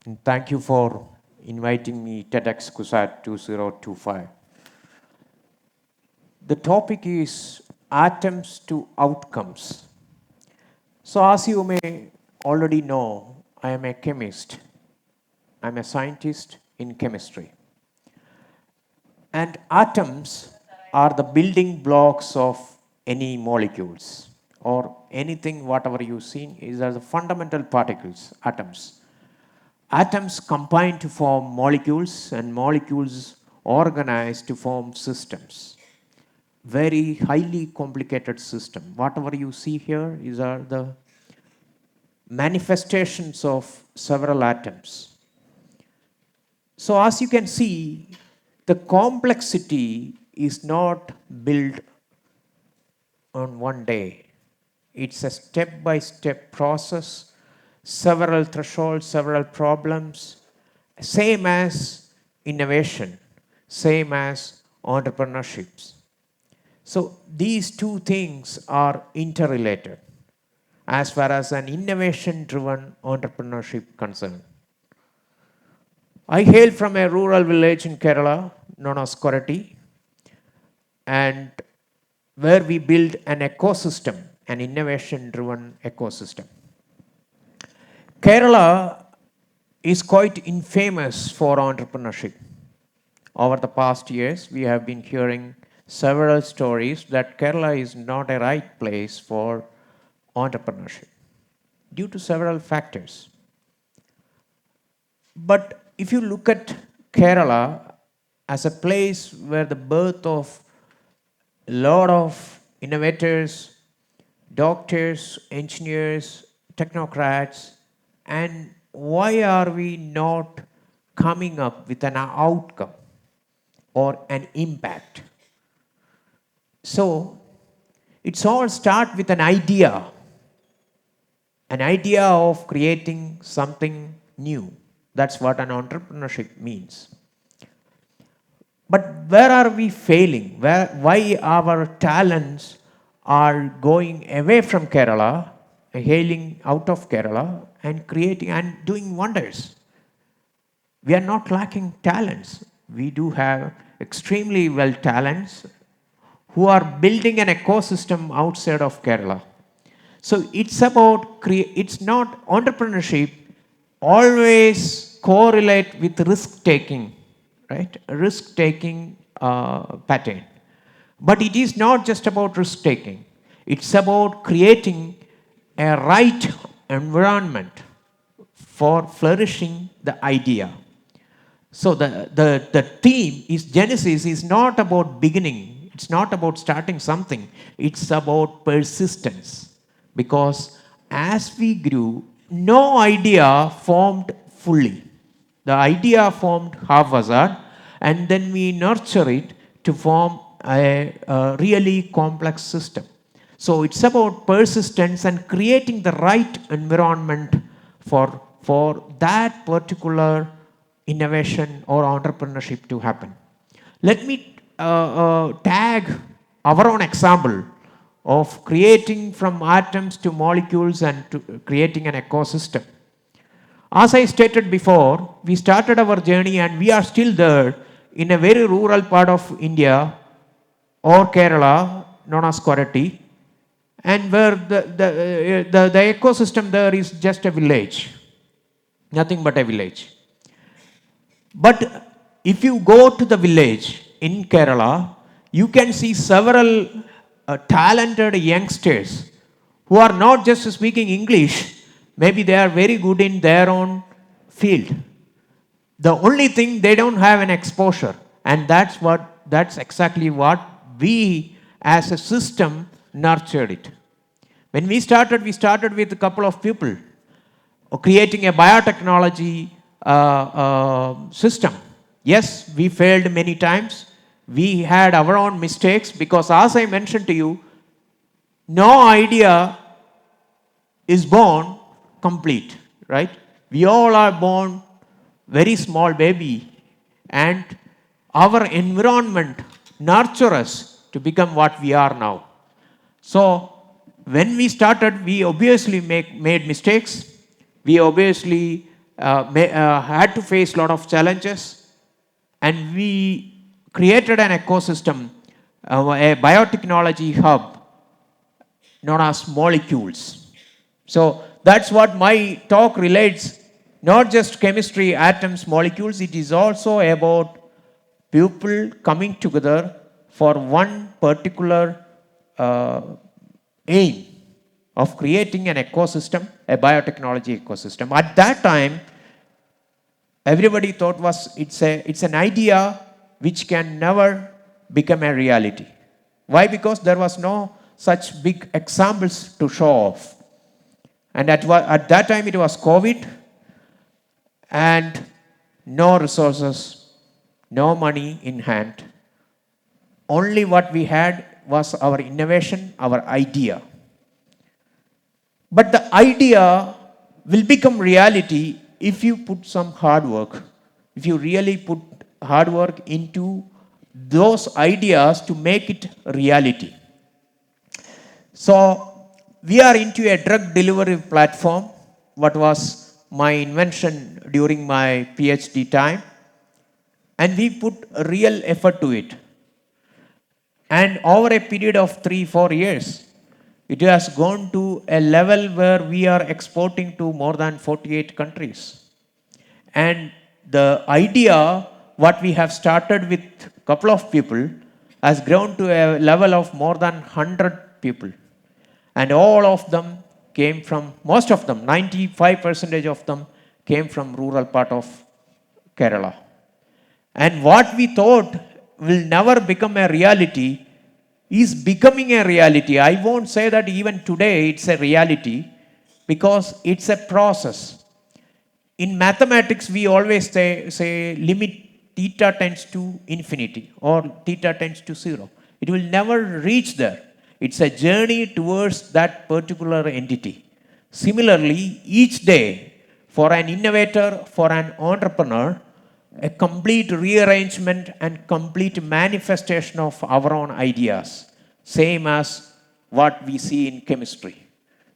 And thank you for inviting me TEDxCUSAT 2025. The topic is atoms to outcomes. So as you may already know, I am a chemist. I'm a scientist in chemistry. And atoms are the building blocks of any molecules or anything, whatever you've seen, is are the fundamental particles, atoms. Atoms combine to form molecules, and molecules organize to form systems. Very highly complicated system. Whatever you see here is are the manifestations of several atoms. So as you can see, the complexity is not built on one day. It's a step-by-step process, several thresholds, several problems, same as innovation, same as entrepreneurships. So these two things are interrelated as far as an innovation-driven entrepreneurship concerned. I hail from a rural village in Kerala known as Koratty, and where we build an ecosystem, an innovation-driven ecosystem. Kerala is quite infamous for entrepreneurship. Over the past years, we have been hearing several stories that Kerala is not a right place for entrepreneurship due to several factors. But if you look at Kerala as a place where the birth of a lot of innovators, doctors, engineers, technocrats, and why are we not coming up with an outcome or an impact? So it's all start with an idea of creating something new. That's what an entrepreneurship means. But where are we failing? Why our talents are going away from Kerala, hailing out of Kerala, and creating and doing wonders? We are not lacking talents. We do have extremely well talents who are building an ecosystem outside of Kerala. So it's about it's not entrepreneurship always correlate with risk taking, right? Risk taking pattern. But it is not just about risk taking. It's about creating a right environment for flourishing the idea. So the theme is Genesis is not about beginning. It's not about starting something. It's about persistence. Because as we grew, no idea formed fully. The idea formed haphazard, and then we nurture it to form a really complex system. So it's about persistence and creating the right environment for that particular innovation or entrepreneurship to happen. Let me tag our own example of creating from atoms to molecules and to creating an ecosystem. As I stated before, we started our journey and we are still there in a very rural part of India or Kerala, known as Koratty, and where the ecosystem there is just a village, nothing but a village. But if you go to the village in Kerala, you can see several talented youngsters who are not just speaking English, maybe they are very good in their own field. The only thing they don't have an exposure, and that's exactly what we as a system nurtured it. When we started with a couple of people creating a biotechnology system. Yes, we failed many times. We had our own mistakes because, as I mentioned to you, no idea is born complete, right? We all are born very small baby, and our environment nurture us to become what we are now. So when we started, we obviously made mistakes. We obviously had to face a lot of challenges, and we created an ecosystem, a biotechnology hub known as molecules. So that's what my talk relates, not just chemistry, atoms, molecules, it is also about people coming together for one particular aim of creating an ecosystem, a biotechnology ecosystem. At that time, everybody thought it's an idea which can never become a reality. Why? Because there was no such big examples to show off. And at that time it was COVID, and no resources, no money in hand. Only what we had was our innovation, our idea. But the idea will become reality if you put some hard work, if you really put hard work into those ideas to make it reality. So we are into a drug delivery platform, what was my invention during my PhD time, and we put real effort to it. And over a period of 3-4 years, it has gone to a level where we are exporting to more than 48 countries. And the idea, what we have started with a couple of people, has grown to a level of more than 100 people. And all of them came from, most of them, 95% of them came from rural part of Kerala. And what we thought will never become a reality is becoming a reality. I won't say that even today it's a reality, because it's a process. In mathematics, we always say limit theta tends to infinity or theta tends to 0. It will never reach there. It's a journey towards that particular entity. Similarly, each day, for an innovator, for an entrepreneur, a complete rearrangement and complete manifestation of our own ideas, same as what we see in chemistry.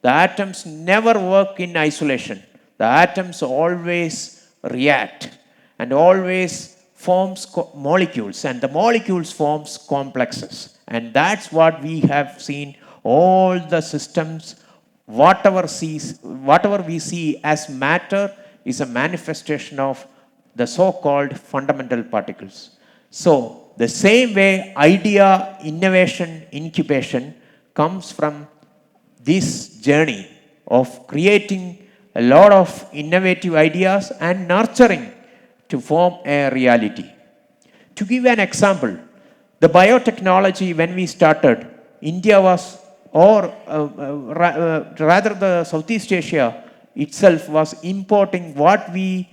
The atoms never work in isolation. The atoms always react and always forms molecules, and the molecules forms complexes. And that's what we have seen. All the systems, whatever we see as matter is a manifestation of the so-called fundamental particles. So the same way idea, innovation, incubation comes from this journey of creating a lot of innovative ideas and nurturing to form a reality. To give an example, the biotechnology, when we started, India was, or rather the Southeast Asia itself was importing what we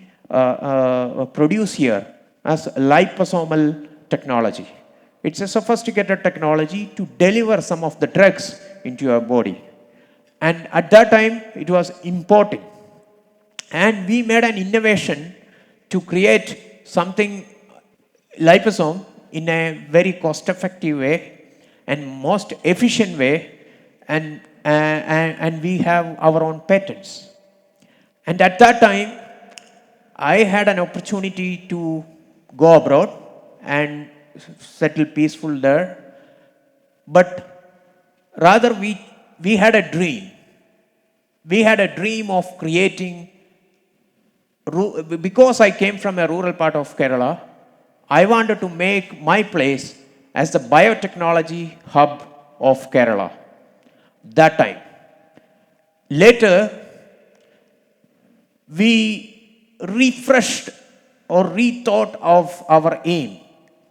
produce here as liposomal technology. It's a sophisticated technology to deliver some of the drugs into your body. And at that time, it was importing. And we made an innovation to create something liposome in a very cost-effective way and most efficient way, and we have our own patents. And at that time, I had an opportunity to go abroad and settle peaceful there. But rather, we had a dream. We had a dream of creating, because I came from a rural part of Kerala, I wanted to make my place as the biotechnology hub of Kerala. That time. Later, we refreshed or rethought of our aim.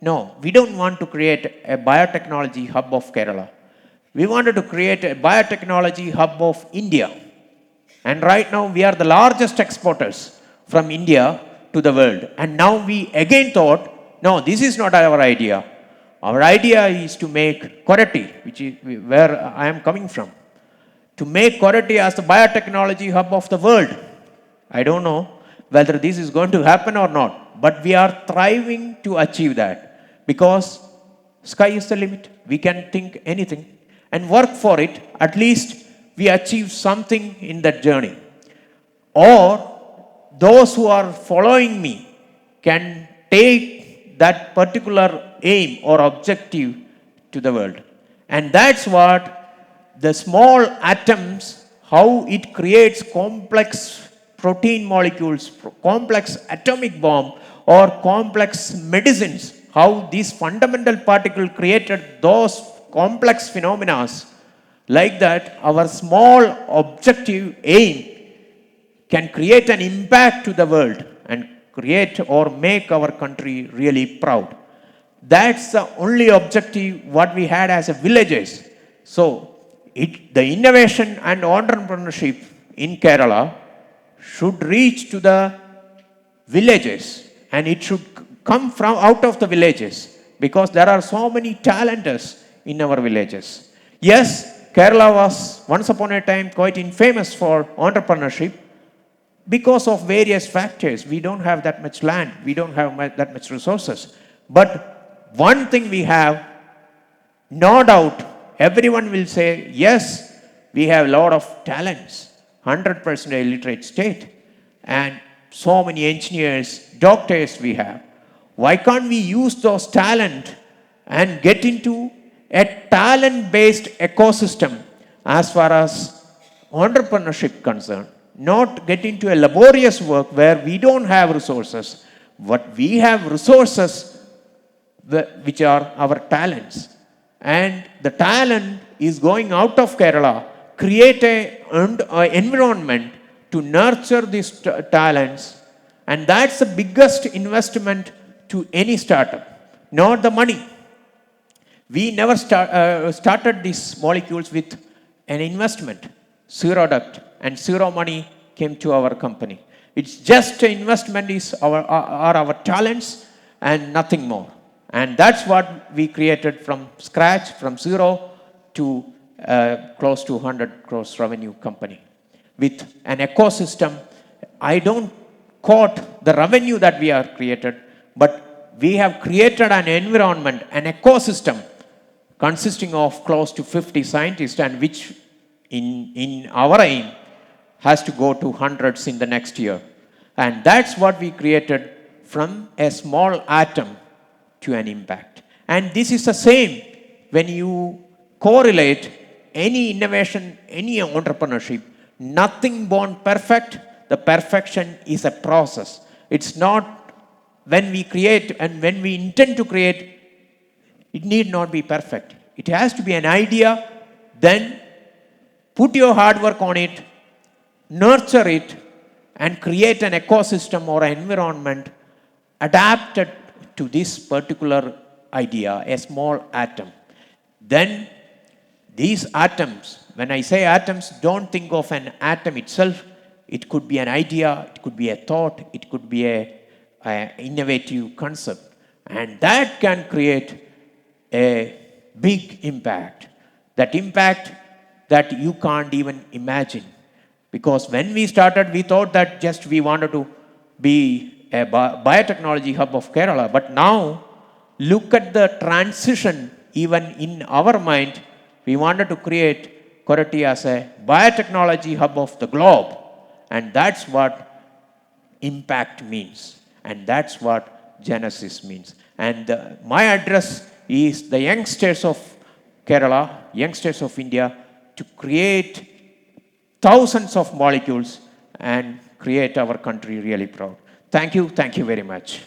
No, we don't want to create a biotechnology hub of Kerala. We wanted to create a biotechnology hub of India. And right now we are the largest exporters from India to the world. And now we again thought, no, this is not our idea. Our idea is to make Koratty, which is where I am coming from, to make Koratty as the biotechnology hub of the world. I don't know whether this is going to happen or not, but we are thriving to achieve that, because sky is the limit. We can think anything and work for it. At least we achieve something in that journey. Or those who are following me can take that particular aim or objective to the world. And that's what the small atoms, how it creates complex protein molecules, complex atomic bomb, or complex medicines, how these fundamental particle created those complex phenomena. Like that, our small objective aim can create an impact to the world and create or make our country really proud. That's the only objective what we had as a villages. So the innovation and entrepreneurship in Kerala should reach to the villages, and it should come from out of the villages, because there are so many talents in our villages. Yes, Kerala was once upon a time quite infamous for entrepreneurship because of various factors. We don't have that much land, we don't have that much resources. But one thing we have, no doubt, everyone will say, yes, we have a lot of talents, 100% illiterate state, and so many engineers, doctors we have. Why can't we use those talent and get into a talent-based ecosystem as far as entrepreneurship concerned? Not get into a laborious work where we don't have resources, but we have resources which are our talents. And the talent is going out of Kerala, create an environment to nurture these talents. And that's the biggest investment to any startup, not the money. We never started these molecules with an investment, zero debt, and zero money came to our company. It's just an investment are our talents and nothing more. And that's what we created from scratch, from zero to close to 100 crores revenue company. With an ecosystem, I don't quote the revenue that we have created, but we have created an environment, an ecosystem consisting of close to 50 scientists, and which in our aim has to go to hundreds in the next year. And that's what we created, from a small atom to an impact. And this is the same when you correlate any innovation, any entrepreneurship. Nothing born perfect. The perfection is a process. It's not when we create and when we intend to create, it need not be perfect. It has to be an idea, then put your hard work on it, nurture it, and create an ecosystem or an environment adapted to this particular idea, a small atom. Then these atoms, when I say atoms, don't think of an atom itself. It could be an idea, it could be a thought, it could be an innovative concept. And that can create a big impact. That impact that you can't even imagine. Because when we started, we thought that just we wanted to be a biotechnology hub of Kerala. But now, look at the transition. Even in our mind, we wanted to create Koratty as a biotechnology hub of the globe. And that's what impact means. And that's what Genesis means. And my address is the youngsters of Kerala, youngsters of India, to create thousands of molecules and create our country really proud. Thank you very much.